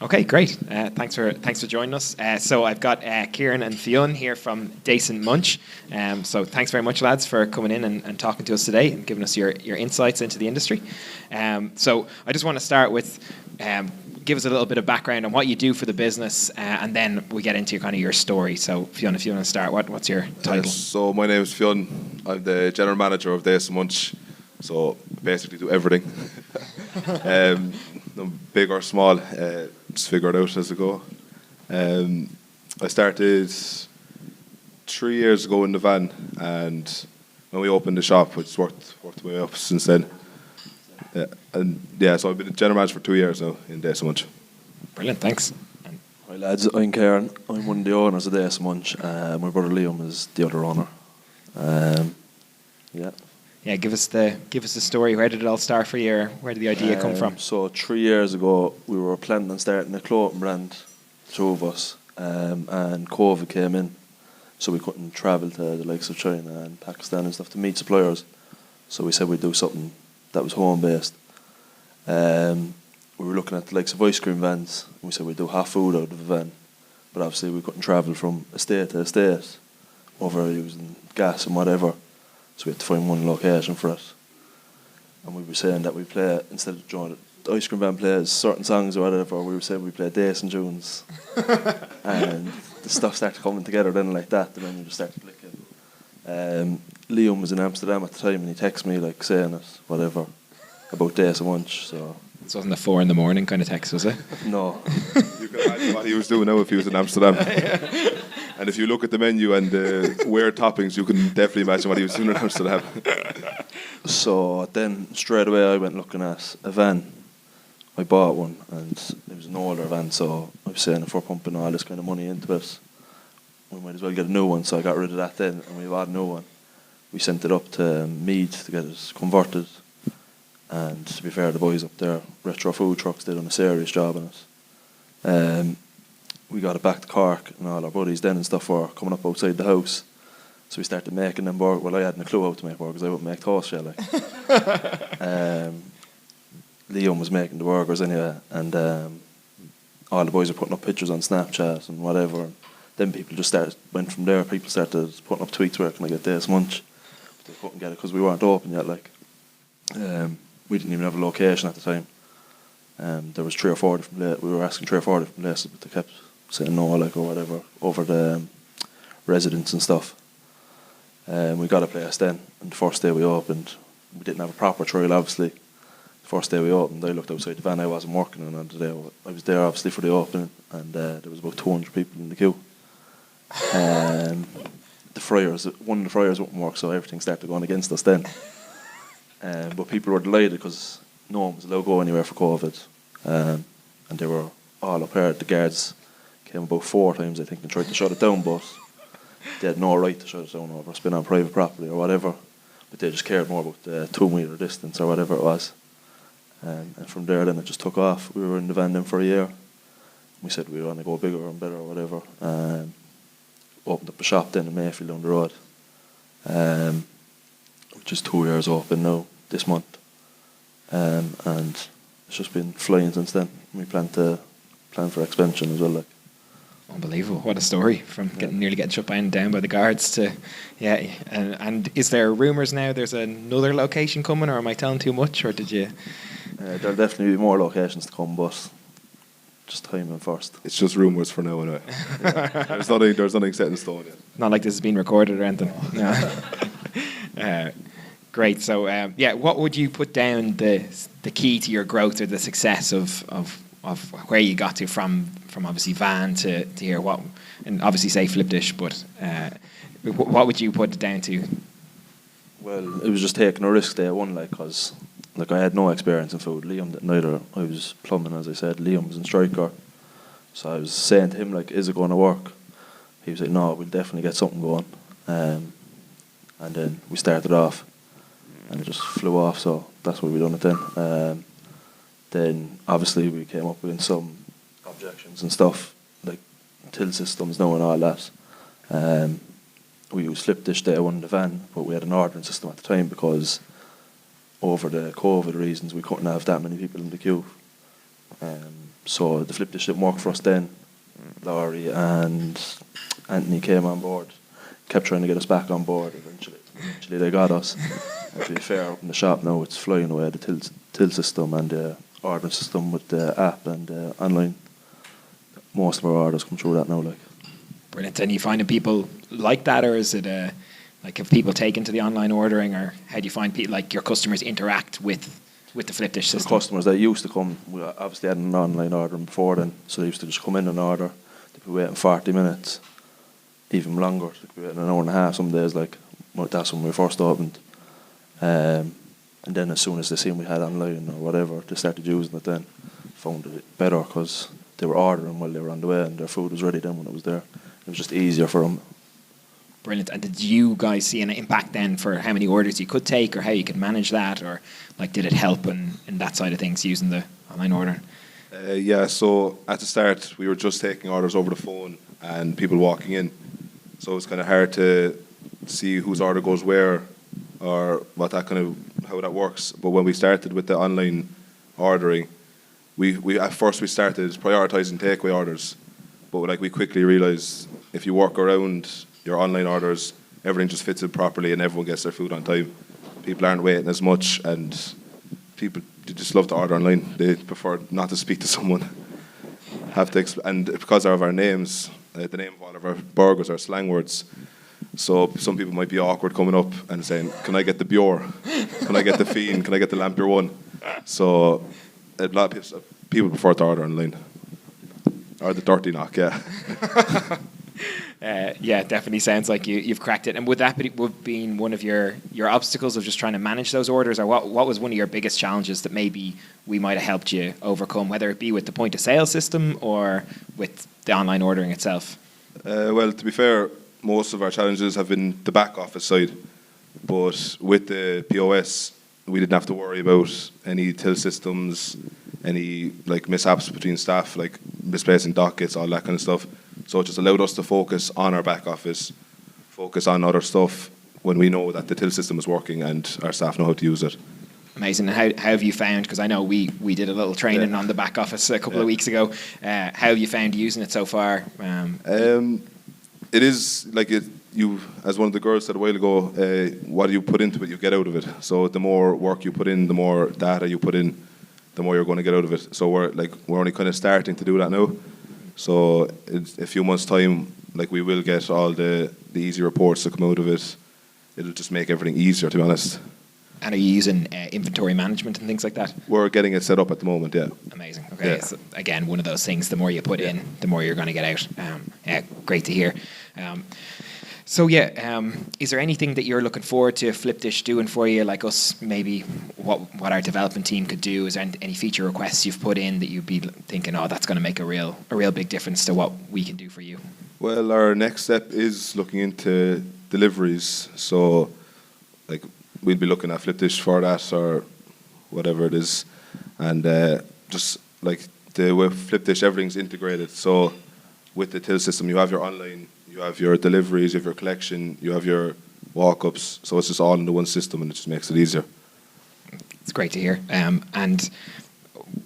Okay, great. Thanks for joining us. So I've got Ciarn and Fionn here from Dacent Munch. So thanks very much, lads, for coming in and talking to us today and giving us your insights into the industry. So I just want to start with give us a little bit of background on what you do for the business, and then we get into kind of your story. So Fionn, if you want to start, what's your title? So my name is Fionn. I'm the general manager of Dacent Munch. So basically do everything. Big or small, just figure it out as I go. I started 3 years ago in the van, and when we opened the shop, it's worked my way up since then. So I've been a general manager for 2 years now in Dacent Munch. Brilliant, thanks. Hi lads, I'm Ciarn. I'm one of the owners of Dacent Munch. My brother Liam is the other owner. Yeah, give us the story. Where did it all start for you? Or where did the idea come from? So 3 years ago, we were planning on starting a clothing brand, two of us, and COVID came in, so we couldn't travel to the likes of China and Pakistan and stuff to meet suppliers. So we said we'd do something that was home based. We were looking at the likes of ice cream vans, and we said we'd do half food out of a van, but obviously we couldn't travel from estate to estate over using gas and whatever. So we had to find one location for it. And we were saying that we play, instead of the ice cream van plays certain songs or whatever, we were saying we play Dacent tunes. And the stuff started coming together then like that, and then we just started clicking. Liam was in Amsterdam at the time, and he texted me like saying it, whatever, about Dacent Munch. So This wasn't a 4 a.m. kind of text, was it? No. You can imagine what he was doing now if he was in Amsterdam. And if you look at the menu and the weird toppings, you can definitely imagine what he was doing in Amsterdam. So then straight away I went looking at a van. I bought one, and it was an older van, so I was saying if we're pumping all this kind of money into it, we might as well get a new one. So I got rid of that then, and we bought a new one. We sent it up to Mead to get it converted. And to be fair, the boys up there, Retro Food Trucks, did a serious job on it. We got it back to Cork, and all our buddies then and stuff were coming up outside the house. So we started making them burgers. Well, I hadn't a clue how to make burgers. I wouldn't make toast shell. Liam was making the burgers anyway, and all the boys were putting up pictures on Snapchat and whatever. And then people just went from there. People started putting up tweets where can I get Dacent Munch? But they couldn't get it because we weren't open yet. We didn't even have a location at the time. There was 3 or 4 different places. We were asking 3 or 4 different places, but they kept saying no, or whatever, over the residents and stuff. We got a place then, and the first day we opened, we didn't have a proper trial, obviously. The first day we opened, I looked outside the van. I wasn't working on the day. I was there, obviously, for the opening, and there was about 200 people in the queue. One of the fryers wouldn't work, so everything started going against us then. But people were delighted because no one was allowed to go anywhere for COVID. And they were all up here. The guards came about 4 times, I think, and tried to shut it down, but they had no right to shut it down over it's been on private property or whatever. But they just cared more about the 2 metre distance or whatever it was. And from there, then it just took off. We were in the van then for a year. We said we want to go bigger and better or whatever. Opened up a shop then in Mayfield down the road, which is 2 years open now this month. And it's just been flying since then. We plan for expansion as well. Unbelievable! What a story from nearly getting shut down by the guards to, And is there rumours now? There's another location coming, or am I telling too much? Or did you? There'll definitely be more locations to come, but just timing first. It's just rumours for now, anyway. There's nothing set in stone yet. Not like this has been recorded or anything. No. Great. So, what would you put down the key to your growth or the success of where you got to from obviously van to here? What, and obviously say flip dish, but what would you put it down to? Well, it was just taking a risk day one, because I had no experience in food. Liam didn't either. I was plumbing, as I said. Liam was in striker, so I was saying to him is it going to work? He was like, no, we'll definitely get something going. And then we started off, and it just flew off. So that's why we done it then. Then obviously we came up with some objections and stuff, like till systems now and all that. We used flip dish day one in the van, but we had an ordering system at the time because over the COVID reasons we couldn't have that many people in the queue. So the flip dish didn't work for us then. Laurie and Anthony came on board, kept trying to get us back on board. Eventually they got us. And to be fair, up in the shop now, it's flying away, the till system and the ordering system with the app and online. Most of our orders come through that now. Like. Brilliant. And you finding people like that, or is it like have people taken to the online ordering, or how do you find people, like your customers interact with the flip dish system? The customers that used to come, we obviously had an online ordering before then, so they used to just come in and order. They'd be waiting 40 minutes, even longer. They'd be waiting an hour and a half some days. Like that's when we first opened. And then as soon as they seen we had online or whatever, they started using it then. Found it better because they were ordering while they were on the way and their food was ready then when it was there. It was just easier for them. Brilliant. And did you guys see an impact then for how many orders you could take, or how you could manage that, or like did it help in that side of things using the online ordering? Yeah, so at the start we were just taking orders over the phone and people walking in. So it's kind of hard to see whose order goes where or how that works. But when we started with the online ordering, we at first we started prioritizing takeaway orders. But like we quickly realised if you work around your online orders, everything just fits in properly and everyone gets their food on time. People aren't waiting as much, and people just love to order online. They prefer not to speak to someone. And because of our names, the name of all of our burgers are slang words. So some people might be awkward coming up and saying, "Can I get the Bjor? Can I get the Fiend? Can I get the Lampier one?" So a lot of people prefer to order online. Or the dirty knock, yeah. Yeah, definitely sounds like you've cracked it. And would that have been one of your obstacles of just trying to manage those orders, or what was one of your biggest challenges that maybe we might have helped you overcome, whether it be with the point of sale system or with the online ordering itself? Well, to be fair, most of our challenges have been the back office side, but with the POS, we didn't have to worry about any till systems, any like mishaps between staff, like misplacing dockets, all that kind of stuff. So it just allowed us to focus on our back office, focus on other stuff when we know that the till system is working and our staff know how to use it. Amazing. And how have you found, because I know we did a little training on the back office a couple of weeks ago, how have you found using it so far? It is like you, as one of the girls said a while ago, what you put into it, you get out of it. So the more work you put in, the more data you put in, the more you're going to get out of it. So we're only kind of starting to do that now. So in a few months' time, like we will get all the easy reports that come out of it. It'll just make everything easier, to be honest. And are you using inventory management and things like that? We're getting it set up at the moment, yeah. Amazing. Okay, yeah. So again, one of those things, the more you put in, the more you're going to get out. Yeah, great to hear. Is there anything that you're looking forward to Flip Dish doing for you, like us, maybe what our development team could do? Is there any feature requests you've put in that you'd be thinking, oh, that's going to make a real big difference to what we can do for you? Well, our next step is looking into deliveries. So, like, we'll be looking at Flip Dish for that or whatever it is. And just like with Flip Dish, everything's integrated. So with the till system, you have your online, you have your deliveries, you have your collection, you have your walk-ups. So it's just all in the one system, and it just makes it easier. It's great to hear. And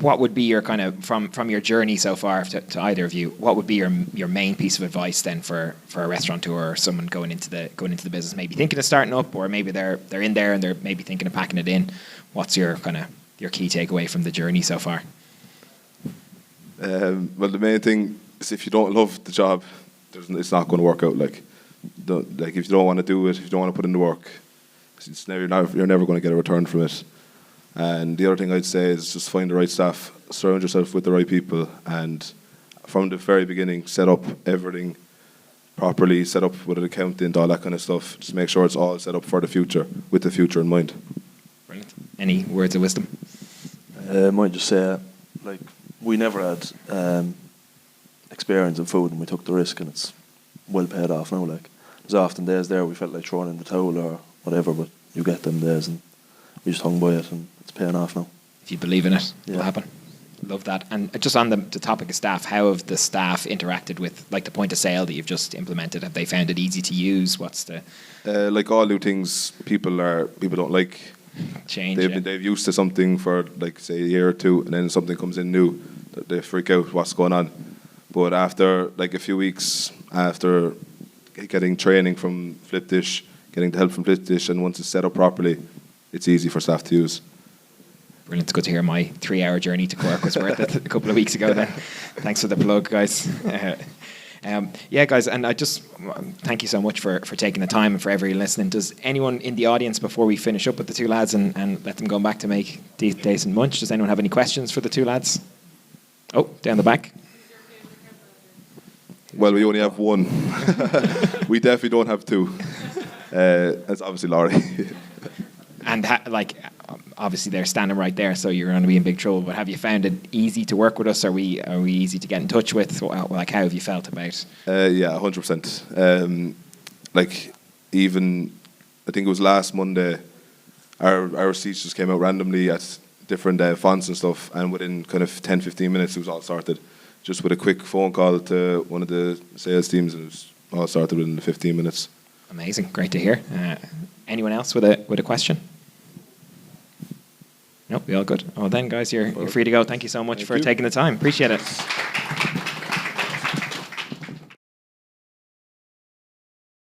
what would be your kind of, from your journey so far to either of you, what would be your main piece of advice then for a restaurateur or someone going into the business, maybe thinking of starting up, or maybe they're in there and they're maybe thinking of packing it in? What's your key takeaway from the journey so far? Well, the main thing is if you don't love the job, it's not going to work out. Like if you don't want to do it, if you don't want to put in the work, you're never going to get a return from it. And the other thing I'd say is just find the right staff, surround yourself with the right people, and from the very beginning, set up everything properly, set up with an accountant, all that kind of stuff. Just make sure it's all set up for the future, with the future in mind. Brilliant. Any words of wisdom? I might just say, like, we never had experience in food, and we took the risk, and it's well paid off now. Like, there's often days there we felt like throwing in the towel or whatever, but you get them days, and we just hung by it, and it's paying off now. If you believe in it, it'll happen. Love that. And just on the topic of staff, how have the staff interacted with, like, the point of sale that you've just implemented? Have they found it easy to use? What's the like all new things, people don't like change. They've used to something for, like, say, a year or two, and then something comes in new. They're they freak out what's going on. But after like a few weeks, after getting training from Flip Dish, getting the help from Flip Dish, and once it's set up properly, it's easy for staff to use. Brilliant. It's good to hear my 3-hour journey to Cork was worth it a couple of weeks ago then. Thanks for the plug, guys. Yeah, guys, and I just thank you so much for taking the time and for everyone listening. Does anyone in the audience, before we finish up with the two lads and let them go back to make Dacent Munch, does anyone have any questions for the two lads? Oh, down the back. Well, we only have one. We definitely don't have two. That's obviously Laurie. And obviously they're standing right there, so you're going to be in big trouble. But have you found it easy to work with us? Are we easy to get in touch with? Like, how have you felt about? Yeah, 100%. Like, even I think it was last Monday, our receipts just came out randomly at different fonts and stuff, and within kind of 10-15 minutes it was all sorted. Just with a quick phone call to one of the sales teams, and it was all sorted within the 15 minutes. Amazing, great to hear. Anyone else with a question? Nope, we all good. Oh, then, guys, you're free to go. Thank you so much for taking the time. Appreciate it.